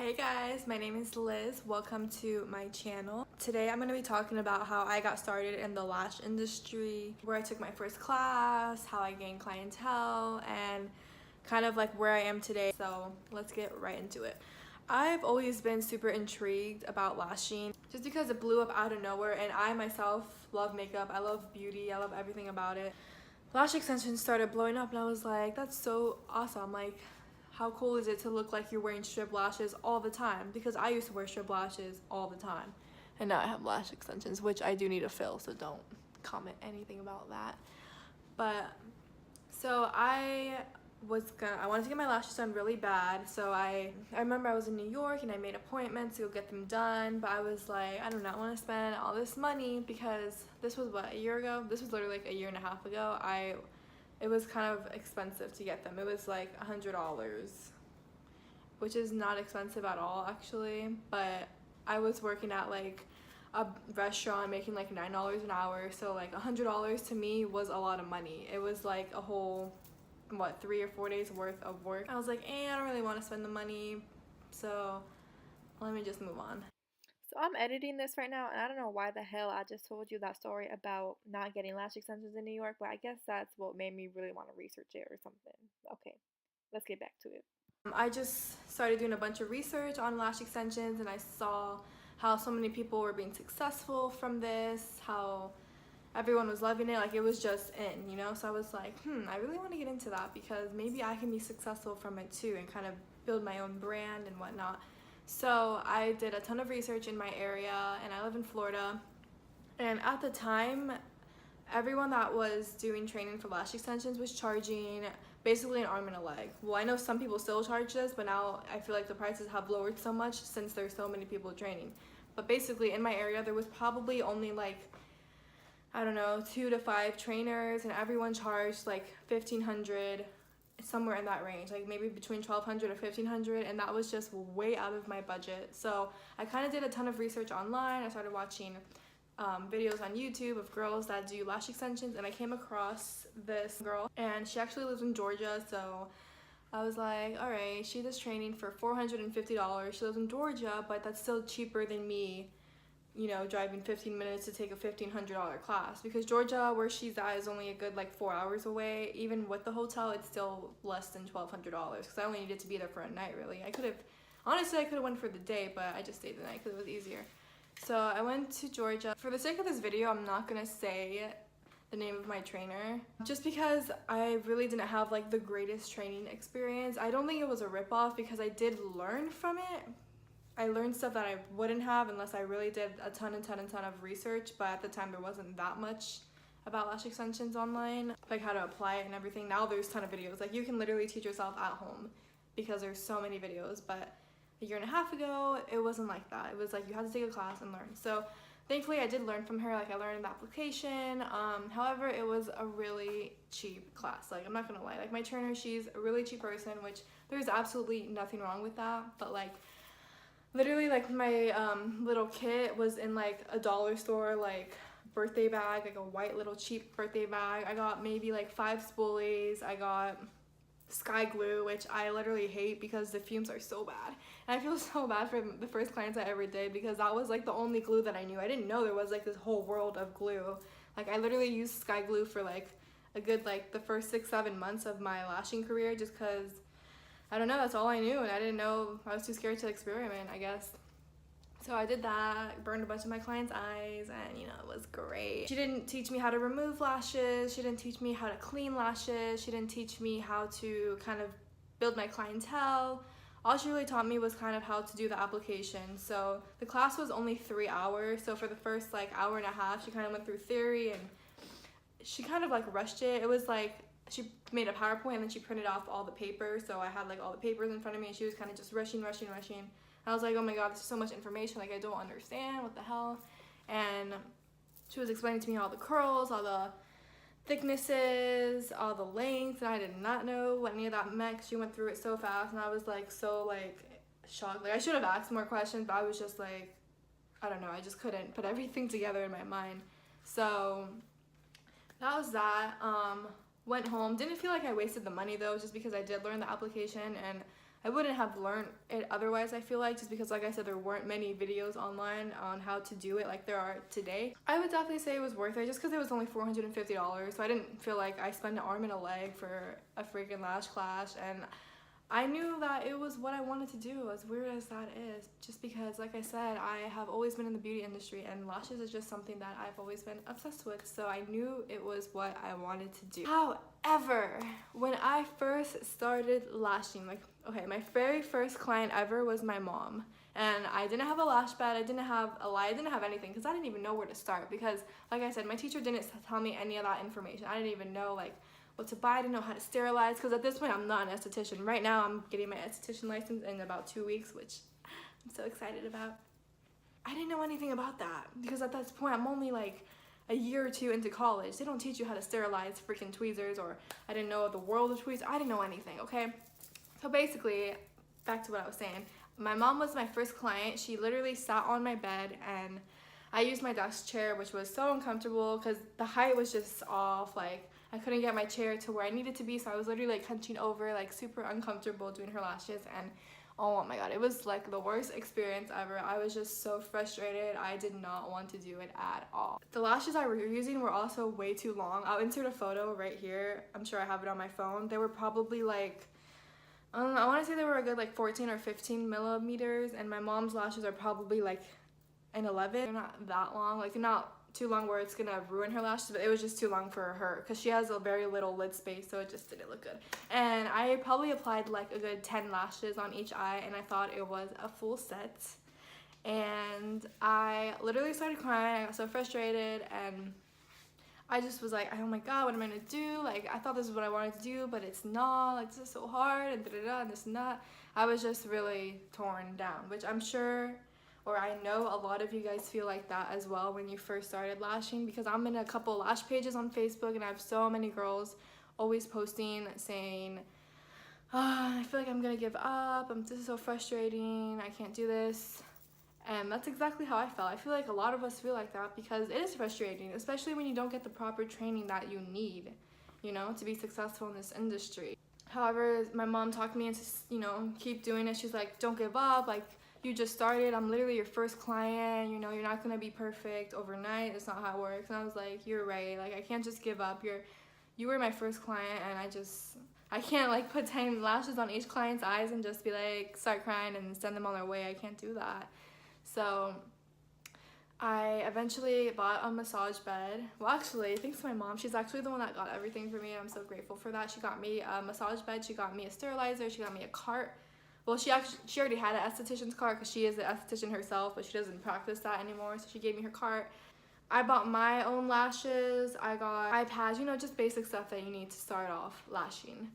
Hey guys, my name is Liz. Welcome to my channel. Today I'm going to be talking about how I got started in the lash industry, where I took my first class, how I gained clientele, and kind of like where I am today. So let's get right into it. I've always been super intrigued about lashing just because it blew up out of nowhere, and I myself love makeup. I love beauty. I love everything about it. Lash extensions started blowing up and I was like, that's so awesome. Like, how cool is it to look like you're wearing strip lashes all the time? Because I used to wear strip lashes all the time. And now I have lash extensions, which I do need to fill, so don't comment anything about that. But, so I wanted to get my lashes done really bad. So I remember I was in New York and I made appointments to go get them done. But I was like, I do not want to spend all this money because this was what, a year ago? This was literally like a year and a half ago. It was kind of expensive to get them. It was like $100, which is not expensive at all actually. But I was working at like a restaurant making like $9 an hour. So like $100 to me was a lot of money. It was like a whole, what, 3 or 4 days worth of work. I was like, I don't really want to spend the money. So let me just move on. So I'm editing this right now, and I don't know why the hell I just told you that story about not getting lash extensions in New York, but I guess that's what made me really want to research it or something. Okay, let's get back to it. I just started doing a bunch of research on lash extensions, and I saw how so many people were being successful from this, how everyone was loving it, like it was just in, you know? So I was like, I really want to get into that because maybe I can be successful from it too and kind of build my own brand and whatnot. So I did a ton of research in my area, and I live in Florida. And at the time, everyone that was doing training for lash extensions was charging basically an arm and a leg. Well, I know some people still charge this, but now I feel like the prices have lowered so much since there's so many people training. But basically in my area, there was probably only like, I don't know, 2 to 5 trainers, and everyone charged like $1,500, somewhere in that range, like maybe between $1,200 or $1,500, and that was just way out of my budget. So I kind of did a ton of research online. I started watching videos on YouTube of girls that do lash extensions, and I came across this girl, and she actually lives in Georgia. So I was like, all right, she does training for $450. She lives in Georgia, but that's still cheaper than me, you know, driving 15 minutes to take a $1,500 class, because Georgia, where she's at, is only a good like 4 hours away. Even with the hotel, it's still less than $1,200 because I only needed to be there for a night. Really, I could have went for the day, but I just stayed the night because it was easier. So I went to Georgia. For the sake of this video, I'm not gonna say the name of my trainer, just because I really didn't have like the greatest training experience. I don't think it was a ripoff because I did learn from it. I learned stuff that I wouldn't have unless I really did a ton of research, but at the time there wasn't that much about lash extensions online, like how to apply it and everything. Now there's a ton of videos. Like you can literally teach yourself at home because there's so many videos, but a year and a half ago, it wasn't like that. It was like you had to take a class and learn. So thankfully I did learn from her. Like I learned the application. However, it was a really cheap class. Like I'm not gonna lie, like my trainer, she's a really cheap person, which there's absolutely nothing wrong with that, but like literally like my little kit was in like a dollar store like birthday bag, like a white little cheap birthday bag. I got maybe like 5 spoolies. I got sky glue, which I literally hate because the fumes are so bad, and I feel so bad for the first clients I ever did because that was like the only glue that I knew. I didn't know there was like this whole world of glue. Like I literally used sky glue for like a good like the first 6-7 months of my lashing career just because I don't know, that's all I knew, and I didn't know, I was too scared to experiment, I guess. So I did that, burned a bunch of my clients' eyes, and you know, it was great. She didn't teach me how to remove lashes, she didn't teach me how to clean lashes, she didn't teach me how to kind of build my clientele. All she really taught me was kind of how to do the application. So the class was only 3 hours, so for the first like hour and a half, she kind of went through theory, and she kind of like rushed it. It was like, she made a PowerPoint and then she printed off all the papers, so I had like all the papers in front of me, and she was kind of just rushing. And I was like, oh my god, this is so much information, like I don't understand, what the hell. And she was explaining to me all the curls, all the thicknesses, all the lengths, and I did not know what any of that meant. She went through it so fast, and I was like so like shocked. Like I should have asked more questions, but I was just like, I don't know, I just couldn't put everything together in my mind. So that was that. Went home, didn't feel like I wasted the money though, just because I did learn the application, and I wouldn't have learned it otherwise, I feel like, just because, like I said, there weren't many videos online on how to do it like there are today. I would definitely say it was worth it just because it was only $450, so I didn't feel like I spent an arm and a leg for a freaking lash class, and I knew that it was what I wanted to do, as weird as that is, just because, like I said, I have always been in the beauty industry and lashes is just something that I've always been obsessed with, so I knew it was what I wanted to do. However, when I first started lashing, like, okay, my very first client ever was my mom, and I didn't have a lash bed, I didn't have anything, because I didn't even know where to start, because, like I said, my teacher didn't tell me any of that information. I didn't even know, like, what to buy. I didn't know how to sterilize, because at this point I'm not an esthetician. Right now I'm getting my esthetician license in about 2 weeks, which I'm so excited about. I didn't know anything about that, because at this point I'm only like a year or two into college. They don't teach you how to sterilize freaking tweezers, or I didn't know the world of tweezers. I didn't know anything, okay? So basically, back to what I was saying, my mom was my first client. She literally sat on my bed, and I used my desk chair, which was so uncomfortable because the height was just off. Like, I couldn't get my chair to where I needed to be, so I was literally like hunching over, like super uncomfortable doing her lashes, and oh my god, it was like the worst experience ever. I was just so frustrated. I did not want to do it at all. The lashes I were using were also way too long. I'll insert a photo right here. I'm sure I have it on my phone. They were probably like, I want to say they were a good like 14 or 15 millimeters, and my mom's lashes are probably like an 11. They're not that long, like they're not too long where it's gonna ruin her lashes, but it was just too long for her because she has a very little lid space, so it just didn't look good. And I probably applied like a good 10 lashes on each eye, and I thought it was a full set, and I literally started crying. I got so frustrated, and I just was like, oh my god, what am I gonna do? Like, I thought this is what I wanted to do, but it's not. Like, this is so hard, and da-da-da, and this and that. I was just really torn down, which I'm sure, or I know a lot of you guys feel like that as well when you first started lashing, because I'm in a couple lash pages on Facebook, and I have so many girls always posting saying, I feel like I'm gonna give up, this is so frustrating, I can't do this. And that's exactly how I felt. I feel like a lot of us feel like that because it is frustrating, especially when you don't get the proper training that you need, you know, to be successful in this industry. However, my mom talked me into, you know, keep doing it. She's like, don't give up, like, you just started, I'm literally your first client, you know, you're not gonna be perfect overnight, it's not how it works. And I was like, you're right, like, I can't just give up. You were my first client, and I can't like put 10 lashes on each client's eyes and just be like, start crying and send them on their way. I can't do that. So I eventually bought a massage bed. Well, actually, thanks to my mom. She's actually the one that got everything for me, and I'm so grateful for that. She got me a massage bed, she got me a sterilizer, she got me a cart. Well, she already had an esthetician's cart because she is an esthetician herself, but she doesn't practice that anymore, so she gave me her cart. I bought my own lashes. I got iPads, you know, just basic stuff that you need to start off lashing.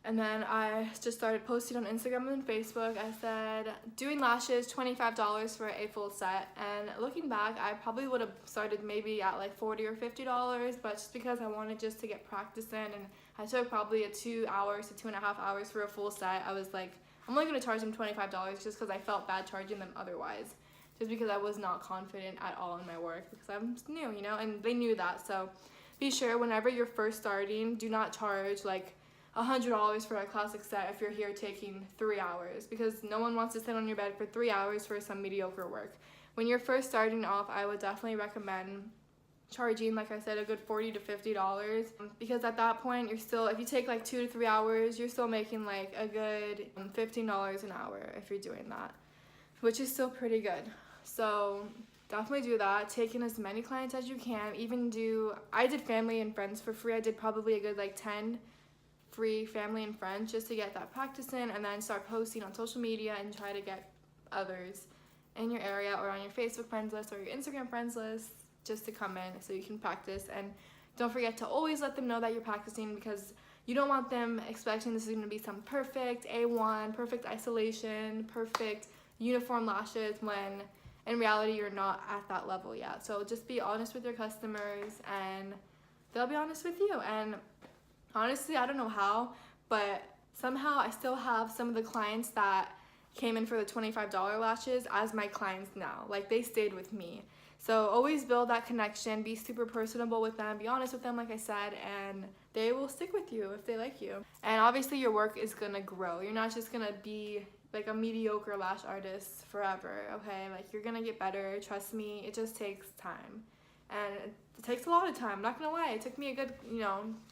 And then I just started posting on Instagram and Facebook. I said, doing lashes, $25 for a full set. And looking back, I probably would have started maybe at like $40 or $50, but just because I wanted just to get practice in, and I took probably 2 hours to 2.5 hours for a full set, I was like, I'm only going to charge them $25 just because I felt bad charging them otherwise. Just because I was not confident at all in my work because I'm new, you know, and they knew that. So be sure whenever you're first starting, do not charge like $100 for a classic set if you're here taking 3 hours, because no one wants to sit on your bed for 3 hours for some mediocre work. When you're first starting off, I would definitely recommend charging, like I said, a good $40 to $50, because at that point you're still, if you take like 2 to 3 hours, you're still making like a good $15 an hour if you're doing that, which is still pretty good. So definitely do that. Take in as many clients as you can. I did family and friends for free. I did probably a good like 10 free family and friends just to get that practice in, and then start posting on social media and try to get others in your area or on your Facebook friends list or your Instagram friends list just to come in so you can practice. And don't forget to always let them know that you're practicing, because you don't want them expecting this is going to be some perfect A1, perfect isolation, perfect uniform lashes, when in reality you're not at that level yet. So just be honest with your customers and they'll be honest with you. And honestly, I don't know how, but somehow I still have some of the clients that came in for the $25 lashes as my clients now. Like, they stayed with me. So always build that connection, be super personable with them, be honest with them like I said, and they will stick with you if they like you. And obviously your work is gonna grow. You're not just gonna be like a mediocre lash artist forever, okay? Like you're gonna get better, trust me, it just takes time. And it takes a lot of time, I'm not gonna lie. It took me a good,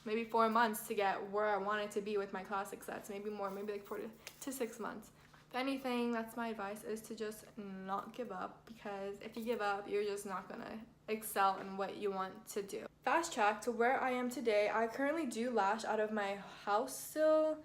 maybe 4 months to get where I wanted to be with my classic sets, maybe more, maybe like 4 to 6 months. If anything, that's my advice, is to just not give up, because if you give up, you're just not gonna excel in what you want to do. Fast track to where I am today. I currently do lash out of my house still,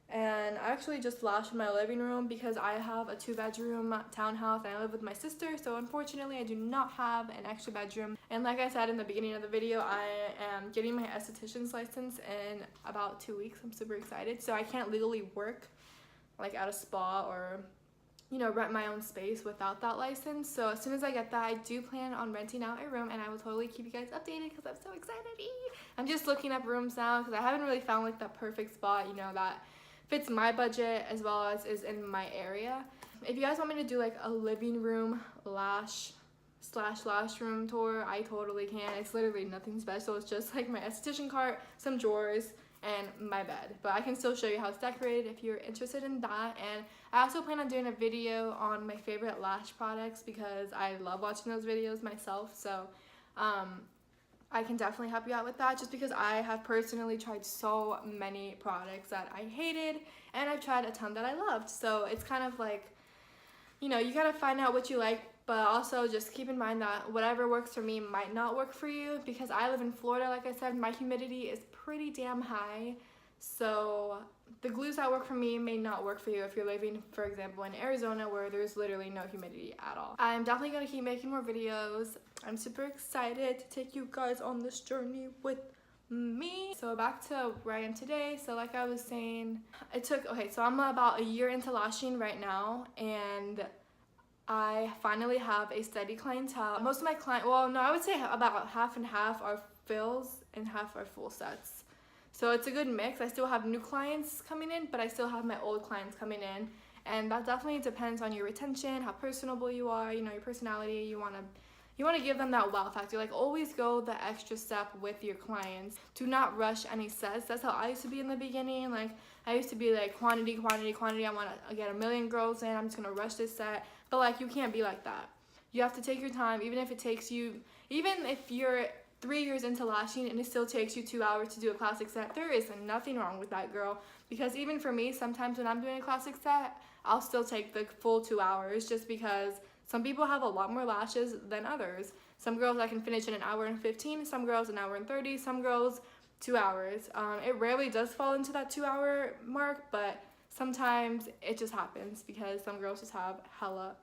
and I actually just lash in my living room because I have a 2-bedroom townhouse and I live with my sister, so unfortunately I do not have an extra bedroom. And like I said in the beginning of the video, I am getting my esthetician's license in about 2 weeks. I'm super excited. So I can't legally work like at a spa or rent my own space without that license. So as soon as I get that, I do plan on renting out a room, and I will totally keep you guys updated because I'm so excited. I'm just looking up rooms now because I haven't really found like that perfect spot that fits my budget as well as is in my area. If you guys want me to do like a living room lash room tour, I totally can. It's literally nothing special. It's just like my esthetician cart, some drawers, and my bed, but I can still show you how it's decorated if you're interested in that. And I also plan on doing a video on my favorite lash products because I love watching those videos myself, so I can definitely help you out with that, just because I have personally tried so many products that I hated and I've tried a ton that I loved. So it's kind of like, you gotta find out what you like, but also just keep in mind that whatever works for me might not work for you, because I live in Florida. Like I said, my humidity is pretty damn high, so the glues that work for me may not work for you if you're living, for example, in Arizona where there's literally no humidity at all. I'm definitely gonna keep making more videos. I'm super excited to take you guys on this journey with me. So back to where I am today. So like I was saying, so I'm about a year into lashing right now, and I finally have a steady clientele. Most of my I would say about half and half are fills and half are full sets. So it's a good mix. I still have new clients coming in, but I still have my old clients coming in. And that definitely depends on your retention, how personable you are, your personality. You want to give them that wow factor. Like, always go the extra step with your clients. Do not rush any sets. That's how I used to be in the beginning. Like, I used to be like quantity. I want to get 1 million girls in. I'm just going to rush this set. But like, you can't be like that. You have to take your time, even if you're 3 years into lashing and it still takes you 2 hours to do a classic set. There is nothing wrong with that, girl. Because even for me, sometimes when I'm doing a classic set, I'll still take the full 2 hours, just because some people have a lot more lashes than others. Some girls I can finish in 1 hour and 15, some girls 1 hour and 30, some girls 2 hours. It rarely does fall into that 2 hour mark, but sometimes it just happens because some girls just have hella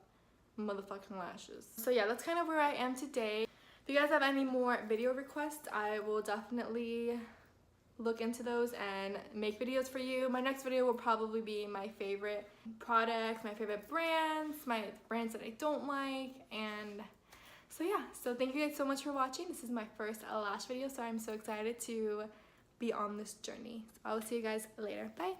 motherfucking lashes. So yeah, that's kind of where I am today. If you guys have any more video requests, I will definitely look into those and make videos for you. My next video will probably be my favorite products, my favorite brands, my brands that I don't like, and so yeah. So thank you guys so much for watching. This is my first lash video, so I'm so excited to be on this journey. So I will see you guys later. Bye.